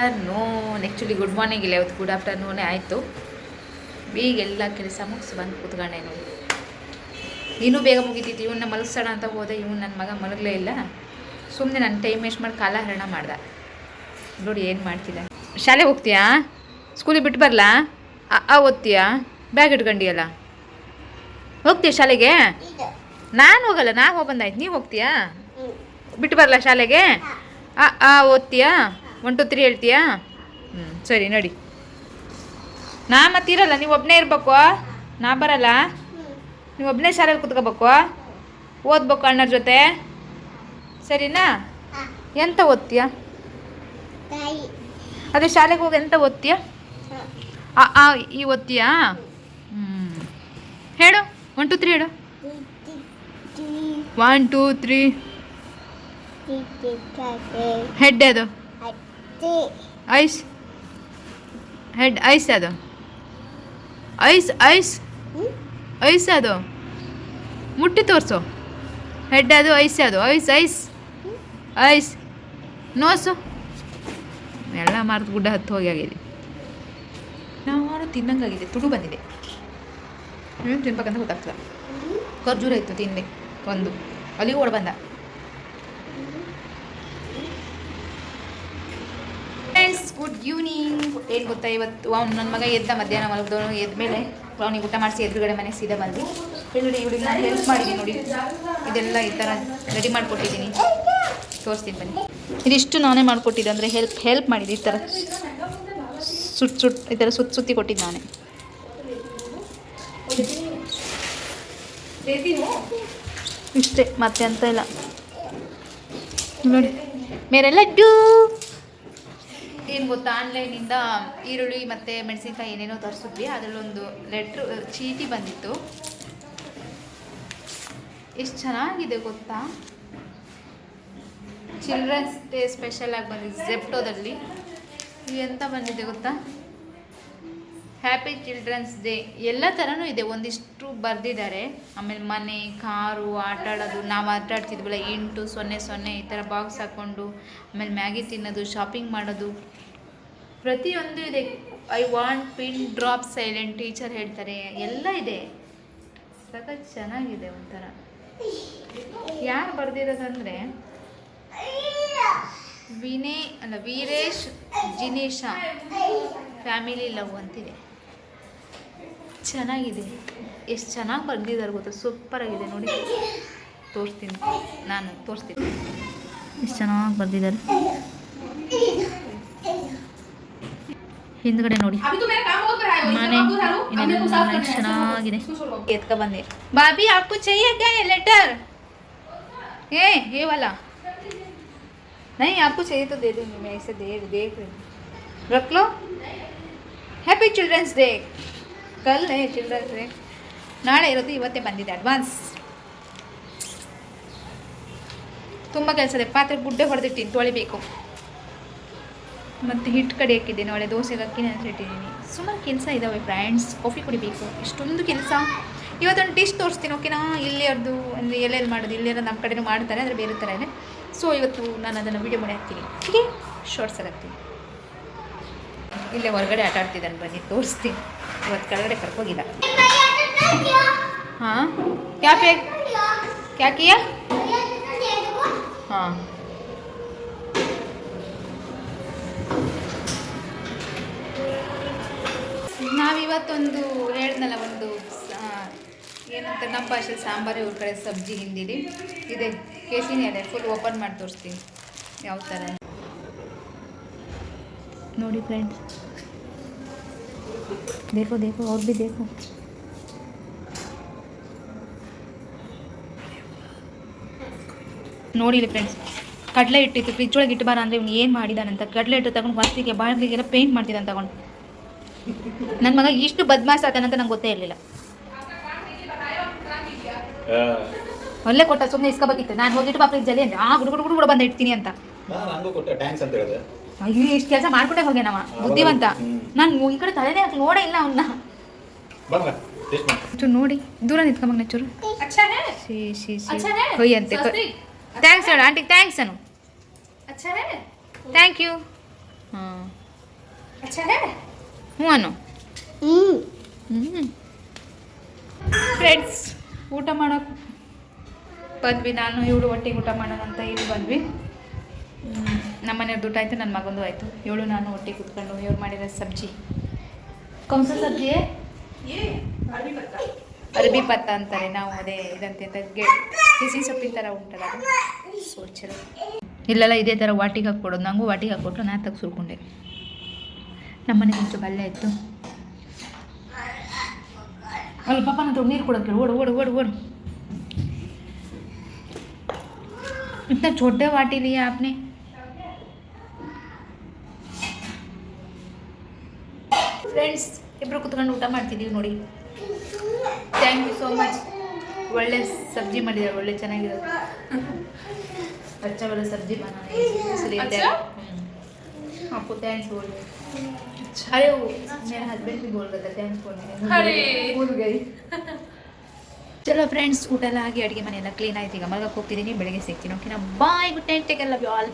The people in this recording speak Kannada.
ಆಫ್ಟರ್ನೂನ್ ಆ್ಯಕ್ಚುಲಿ ಗುಡ್ ಮಾರ್ನಿಂಗ್ ಇಲ್ಲ, ಇವತ್ತು ಗುಡ್ ಆಫ್ಟರ್ನೂನೇ ಆಯಿತು. ಈಗ ಎಲ್ಲ ಕೆಲಸ ಮುಗಿಸಿ ಬಂದು ಕೂತ್ಕೊಂಡೆ ನೋಡಿ. ಇನ್ನೂ ಬೇಗ ಮುಗಿತಿತ್ತು. ಇವನ್ನ ಮಲಗಿಸೋಣ ಅಂತ ಹೋದೆ, ಇವನು ನನ್ನ ಮಗ ಮಲಗಲೇ ಇಲ್ಲ. ಸುಮ್ಮನೆ ನನ್ನ ಟೈಮ್ ವೇಸ್ಟ್ ಮಾಡಿ ಕಾಲಹರಣ ಮಾಡ್ದೆ. ನೋಡಿ ಏನು ಮಾಡ್ತಿದ್ದೆ. ಶಾಲೆಗೆ ಹೋಗ್ತೀಯಾ? ಸ್ಕೂಲಿಗೆ ಬಿಟ್ಟು ಬರಲಾ? ಓದ್ತೀಯಾ? ಬ್ಯಾಗ್ ಇಟ್ಕೊಂಡಿಯಲ್ಲ, ಹೋಗ್ತೀಯ ಶಾಲೆಗೆ? ನಾನು ಹೋಗಲ್ಲ, ನಾ ಹೋಗಿ ಬಂದಾಯ್ತು. ನೀವು ಹೋಗ್ತೀಯಾ? ಬಿಟ್ಟು ಬರಲ್ಲ ಶಾಲೆಗೆ? ಓದ್ತೀಯಾ? 1 2 3 ಹೇಳ್ತೀಯಾ? ಸರಿ ನಡಿ. ನಾ ಮತ್ತಿರಲ್ಲ, ನೀವು ಒಬ್ಬನೇ ಇರ್ಬೇಕು. ನಾ ಬರಲ್ಲ, ನೀವು ಒಬ್ಬನೇ ಶಾಲೆಗೆ ಕುತ್ಕೋಬೇಕು, ಓದ್ಬೇಕು ಅಣ್ಣರ ಜೊತೆ. ಸರಿನಾ? ಎಂತ ಓದ್ತೀಯ? ಅದೇ ಶಾಲೆಗೆ ಹೋಗಿ ಎಂತ ಓದ್ತೀಯ? ಈ ಓದ್ತೀಯಾ? ಹೇಳು, 1 2 3 ಹೇಳು. 1 2 3. ಹೆಡ್ ಅದು ಐಸ್. ಹೆಡ್ ಐಸ್ ಅದು. ಐಸ್ ಐಸ್ ಐಸ್ ಅದು ಮುಟ್ಟಿ ತೋರಿಸು. ಹೆಡ್ ಅದು, ಐಸ್ ಅದು. Ice ice ice. ನೋಸು ಎಲ್ಲ ಮಾರ್ದು ಗುಡ್ಡ ಹತ್ತು ಹೋಗಿ ಆಗಿದೆ. ನಾನು ತಿನ್ನಂಗಾಗಿದೆ, ತುಡು ಬಂದಿದೆ. ಏನು ತಿನ್ಬೇಕಂತ ಗೊತ್ತಾಗ್ತದೆ. ಖರ್ಜೂರ ಇತ್ತು ತಿಂದೆ ಒಂದು, ಅಲ್ಲಿಗೆ ಓಡ್ ಬಂದ. Good evening. ಏನು ಗೊತ್ತಾ, ಇವತ್ತು ಅವ್ನು ನನ್ನ ಮಗ ಎದ್ದ ಮಧ್ಯಾಹ್ನ ಮಲಗಿದವನು. ಎದ್ಮೇಲೆ ಅವ್ನಿಗೆ ಊಟ ಮಾಡಿಸಿ ಎದುರುಗಡೆ ಮನೆಗೆ ಸೀದಾ ಬಂದು ನೋಡಿ ಇವಳಿಗೆ ನಾನು ಹೆಲ್ಪ್ ಮಾಡಿದ್ದೀನಿ. ನೋಡಿ ಇದೆಲ್ಲ ಈ ಥರ ರೆಡಿ ಮಾಡಿಕೊಟ್ಟಿದ್ದೀನಿ, ತೋರಿಸ್ತೀನಿ ಬನ್ನಿ. ಇದಿಷ್ಟು ನಾನೇ ಮಾಡಿಕೊಟ್ಟಿದ್ದೆ, ಅಂದರೆ ಹೆಲ್ಪ್ ಮಾಡಿದ್ದೆ. ಈ ಥರ ಈ ಥರ ಸುತ್ತಿ ಕೊಟ್ಟಿದ್ದು ನಾನೇ. ಇಷ್ಟೇ, ಮತ್ತೆ ಅಂತ ಇಲ್ಲ. ನೋಡಿ ಮೇರೆ ಲಡ್ಡು. ಏನು ಗೊತ್ತಾ, ಆನ್ಲೈನಿಂದ ಈರುಳ್ಳಿ ಮತ್ತು ಮೆಣಸಿನ್ಕಾಯಿ ಏನೇನೋ ತರಿಸಿದ್ವಿ. ಅದರಲ್ಲೊಂದು ಚೀಟಿ ಬಂದಿತ್ತು. ಎಷ್ಟು ಚೆನ್ನಾಗಿದೆ ಗೊತ್ತಾ. ಚಿಲ್ಡ್ರನ್ಸ್ ಡೇ ಸ್ಪೆಷಲ್ ಆಗಿ ಬಂದಿದೆ ಜೆಪ್ಟೋದಲ್ಲಿ. ಎಂತ ಬಂದಿದೆ ಗೊತ್ತಾ, ಹ್ಯಾಪಿ ಚಿಲ್ಡ್ರನ್ಸ್ ಡೇ. ಎಲ್ಲ ಥರನೂ ಇದೆ, ಒಂದಿಷ್ಟು ಬರೆದಿದ್ದಾರೆ. ಆಮೇಲೆ ಮನೆ, ಕಾರು, ಆಟ ಆಡೋದು, ನಾವು ಆಟ ಆಡ್ತಿದ್ವಲ್ಲ 8 0 0 ಈ ಥರ ಬಾಕ್ಸ್ ಹಾಕ್ಕೊಂಡು, ಆಮೇಲೆ ಮ್ಯಾಗಿ ತಿನ್ನೋದು, ಶಾಪಿಂಗ್ ಮಾಡೋದು, ಪ್ರತಿಯೊಂದು ಇದೆ. I want pin drop silent teacher ಹೇಳ್ತಾರೆ, ಎಲ್ಲ ಇದೆ. ಸಖತ್ ಚೆನ್ನಾಗಿದೆ ಒಂಥರ. ಯಾರು ಬರೆದಿರೋದಂದರೆ ವೀರೇಶ್ ಜಿನೇಶ ಫ್ಯಾಮಿಲಿ ಲವ್ ಅಂತಿದೆ. ಚೆನ್ನಾಗಿದೆ, ಎಷ್ಟು ಚೆನ್ನಾಗಿ ಬರೆದಿದ್ದಾರೆ ಗೊತ್ತಾ, ಸೂಪರಾಗಿದೆ. ನೋಡಿ ತೋರಿಸ್ತೀನಿ, ಎಷ್ಟು ಚೆನ್ನಾಗಿ ಬರೆದಿದ್ದಾರೆ. ಹಿಂದ್ಗಡೆ ನೋಡಿ ಮನೆ ಇನ್ನೆಲ್ಲ ಚೆನ್ನಾಗಿದೆ. ಎತ್ಕ ಬಂದೆ. ಬಾಬಿ आपको चाहिए क्या ये लेटर? ये वाला नहीं, आपको चाहिए तो दे दूंगी मैं. इसे देख रख लो. Happy children's day. ಕಲ್ ಚಿಲ್ಡ್ರನ್ಸ್ ಡೇ ನಾಳೆ ಇರೋದು, ಇವತ್ತೇ ಬಂದಿದೆ ಅಡ್ವಾನ್ಸ್. ತುಂಬ ಕೆಲಸ ಇದೆ. ಪಾತ್ರೆ ಗುಡ್ಡೆ ಹೊಡೆದಿಟ್ಟಿನಿ, ತೊಳಿಬೇಕು. ಮತ್ತು ಹಿಟ್ಟು ಕಡೆ ಹಾಕಿದ್ದೆ, ನಾಳೆ ದೋಸೆಗೆ ಅಕ್ಕಿ ನೆನೆಸಿಟ್ಟಿದ್ದೀನಿ. ಸುಮಾರು ಕೆಲಸ ಇದ್ದಾವೆ ಫ್ರೆಂಡ್ಸ್. ಕಾಫಿ ಕುಡಿಬೇಕು, ಇಷ್ಟೊಂದು ಕೆಲಸ. ಇವತ್ತೊಂದು ಡಿಶ್ ತೋರಿಸ್ತೀನಿ, ಓಕೆನಾ? ಇಲ್ಲಿ ಅವ್ರದ್ದು ಅಂದರೆ ಎಲ್ಲೆಲ್ಲಿ ಮಾಡೋದು, ಇಲ್ಲೆಲ್ಲ ನಮ್ಮ ಕಡೆನೂ ಮಾಡ್ತಾರೆ, ಅಂದರೆ ಬೇರೆ ಥರ ಇದೆ. ಸೊ ಇವತ್ತು ನಾನು ಅದನ್ನು ವೀಡಿಯೋ ಮಾಡಿ ಹಾಕ್ತೀನಿ, ಹೀಗೆ ಶಾರ್ಟ್ಸಲ್ಲಿ ಹಾಕ್ತೀನಿ. ಇಲ್ಲೇ ಹೊರಗಡೆ ಆಟ ಆಡ್ತಿದ್ದಾನೆ, ಬನ್ನಿ ತೋರಿಸ್ತೀನಿ. ಇವತ್ತು ಕೆಳಗಡೆ ಕರ್ಕೋಗಿಲ್ಲ. ಹಾಂ ಕ್ಯಾ ಕಿಯಾ? ಹಾಂ ನಾವಿವತ್ತೊಂದು ಹೇಳ್ದಲ್ಲ, ಒಂದು ಏನಂತ ನಮ್ಮ ಭಾಷೆಲಿ ಸಾಂಬಾರು, ಇವ್ರ ಕಡೆ ಸಬ್ಜಿ ಹಿಂದಿಲಿ ಇದೆ. ಕೇಸಿನೇ ಇದೆ, ಫುಲ್ ಓಪನ್ ಮಾಡಿ ತೋರಿಸ್ತೀನಿ ಯಾವ ಥರ ನೋಡಿ ಫ್ರೆಂಡ್ಸ್. देखो देखो और भी देखो. ನೋಡಿ ಇಲ್ಲಿ ಫ್ರೆಂಡ್ಸ್, ಕಡಲೆ ಇಟ್ಟಿತ್ತು ಫ್ರಿಜ್ ಒಳಗೆ ಇಟ್ಟು ಬಾರ ಅಂದರೆ ಇವ್ನು ಏನು ಮಾಡಿದಾನಂತ. ಕಡಲೆ ಇಟ್ಟು ತಗೊಂಡು ವಾಸ್ತಿಗೆ ಬಾಗಿಲಿಗೆಲ್ಲ ಪೇಂಟ್ ಮಾಡ್ತಿದ್ದಾನೆ ತಗೊಂಡು. ನನ್ನ ಮಗ ಇಷ್ಟು ಬದ್ಮಾಸ್ ಆತಾನಂತ ನಂಗೆ ಗೊತ್ತೇ ಇರಲಿಲ್ಲ. ಒಳ್ಳೆ ಕೊಟ್ಟ, ಸುಮ್ಮನೆ ಇಸ್ಕೋಬೇಕಿತ್ತು. ನಾನು ಹೋಗಿಟ್ಟು ಬಾ ಫ್ರಿಜ್ಜಲ್ಲಿ ಅಂದರೆ ಗುಡು ಬಂದು ಇಡ್ತೀನಿ ಅಂತ. ಇಲ್ಲಿ ಇಷ್ಟು ಕೆಲಸ ಮಾಡ್ಕೊಂಡೆ ಹೋಗಿ ನಮ್ಮ ಬುದ್ಧಿವಂತ. ನಾನು ಈ ಕಡೆ ತಲೆನೇ ನೋಡೇ ಇಲ್ಲ ಅವನ್ನ. ನೋಡಿ ದೂರ ನಿಂತ್ಕೊಂಬ ನೆಚ್ಚರು. ಹೊಯ್ ಅಂತೆ. ಥ್ಯಾಂಕ್ಸ್ ಹೇಳು ಆಂಟಿಗೆ, ಥ್ಯಾಂಕ್ಸ್ ಅನು. Thank you. ಹಾಂ ಹ್ಞೂ ಅನ್ನು ಫ್ರೆಂಡ್ಸ್ ಊಟ ಮಾಡೋಕೆ ಬಂದ್ವಿ. ನಾನು ಇವಳು ಒಟ್ಟಿಗೆ ಊಟ ಮಾಡೋಣ ಅಂತ ಇಲ್ಲಿ ಬಂದ್ವಿ. ನಮ್ಮ ಮನೆಯವ್ರದ್ದು ಊಟ ಆಯಿತು, ನನ್ನ ಮಗಂದು ಆಯಿತು. ಇವಳು ನಾನು ಒಟ್ಟಿಗೆ ಕೂತ್ಕೊಂಡು ಇವ್ರು ಮಾಡಿರೋ ಸಬ್ಜಿ ಕೌನ್ಸ ಸಬ್ಜಿ ಅರಬಿ ಪತ್ತ ಅಂತಾರೆ ನಾವು, ಅದೇ ಇದಂತೆ ಹಸಿ ಸೊಪ್ಪಿನ ಥರ ಉಂಟಲ್ಲ ಅದು. ಸೊ ಚಲೋ ಇಲ್ಲೆಲ್ಲ ಇದೇ ಥರ ವಾಟಿಗೆ ಹಾಕ್ಕೊಡೋದು. ನನಗೂ ವಾಟಿಗೆ ಹಾಕ್ಕೊಟ್ಟು ನಾನು ತೆಗೆ ಸುರ್ಕೊಂಡೆ. ನಮ್ಮನೆ ಮುಂಚೆ ಬಲ್ಲೆ ಇತ್ತು. ಅಲ್ಲಿ ಪಾಪ ನಂತರ ನೀರು ಕೊಡೋಕ್ಕೆ ಓಡು ಓಡು ಓಡು ಓಡು. इतना छोटे वाटी लिया आपने. ಫ್ರೆಂಡ್ಸ್ ಇಬ್ಬರು ಕುತ್ಕೊಂಡು ಊಟ ಮಾಡ್ತಿದ್ದೀವಿ ನೋಡಿ. Thank you so much. ಒಳ್ಳೆ ಸಬ್ಜಿ ಮಾಡಿದ್ದಾರೆ, ಒಳ್ಳೆ ಚೆನ್ನಾಗಿರೋದು. अच्छा वाला सब्जी बनाना है आपको थैंक्स बोल रहे. अरे वो मेरा हस्बैंड भी बोल रहा था थैंक्स बोलने, भूल गई. ಚಲೋ ಫ್ರೆಂಡ್ಸ್, ಊಟ ಎಲ್ಲ ಆಗಿ ಅಡುಗೆ ಮನೆಯೆಲ್ಲ ಕ್ಲೀನ್ ಆಯ್ತು. ಈಗ ಮಲ್ಗಕ್ಕೆ ಹೋಗ್ತಿದ್ದೀನಿ. ಬೆಳಗ್ಗೆ ಸಿಗ್ತೀನಿ. ಓಕೆನಾ, bye, good night, take care, love you all.